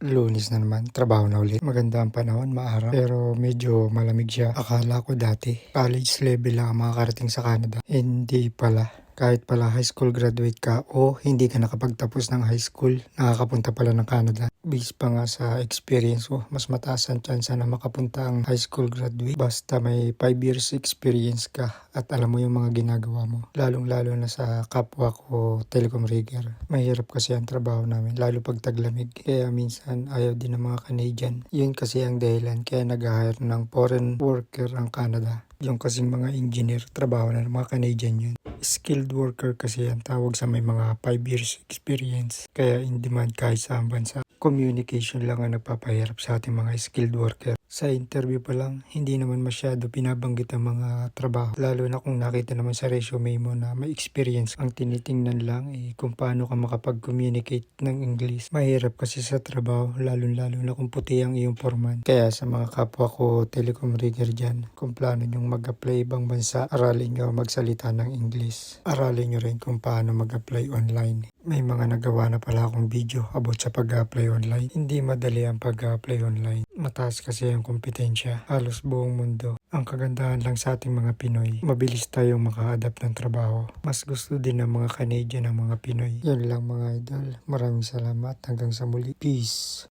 Lunes na naman, trabaho na ulit. Maganda ang panahon, maaraw. Pero medyo malamig siya. Akala ko dati, college level lang ang makakarating sa Canada. Hindi pala. Kahit pala high school graduate ka o hindi ka nakapagtapos ng high school, nakakapunta pala ng Canada. Based pa nga sa experience ko, mas mataas ang chance na makapunta ang high school graduate. Basta may 5 years experience ka at alam mo yung mga ginagawa mo. Lalong-lalo na sa kapwa ko telecom rigger. Mahirap kasi ang trabaho namin, lalo pag taglamig. Kaya minsan ayaw din ng mga Canadian. Yun kasi ang dahilan kaya nag-hire ng foreign worker ang Canada. Yung kasing mga engineer, trabaho na ng mga Canadian yun. Skilled worker kasi ang tawag sa may mga 5 years experience. Kaya in demand kahit sa bansa. Communication lang ang nagpapahirap sa ating mga skilled worker. Sa interview pa lang, hindi naman masyado binabanggit ang mga trabaho. Lalo na kung nakita naman sa resume mo na may experience. Ang tinitingnan lang kung paano ka makapag-communicate ng English. Mahirap kasi sa trabaho, lalo na kung puti ang iyong foreman. Kaya sa mga kapwa ko telecom rigger dyan, kung plano nyong mag-apply ibang bansa, aralin nyo magsalita ng English. Aralin nyo rin kung paano mag-apply online. May mga nagawa na pala akong video about sa pag-apply online. Hindi madali ang pag-apply online. Mataas kasi ang kompetensya. Halos buong mundo. Ang kagandahan lang sa ating mga Pinoy, mabilis tayong maka-adapt ng trabaho. Mas gusto din ng mga Canadian ang mga Pinoy. Yan lang mga idol. Maraming salamat. Hanggang sa muli. Peace.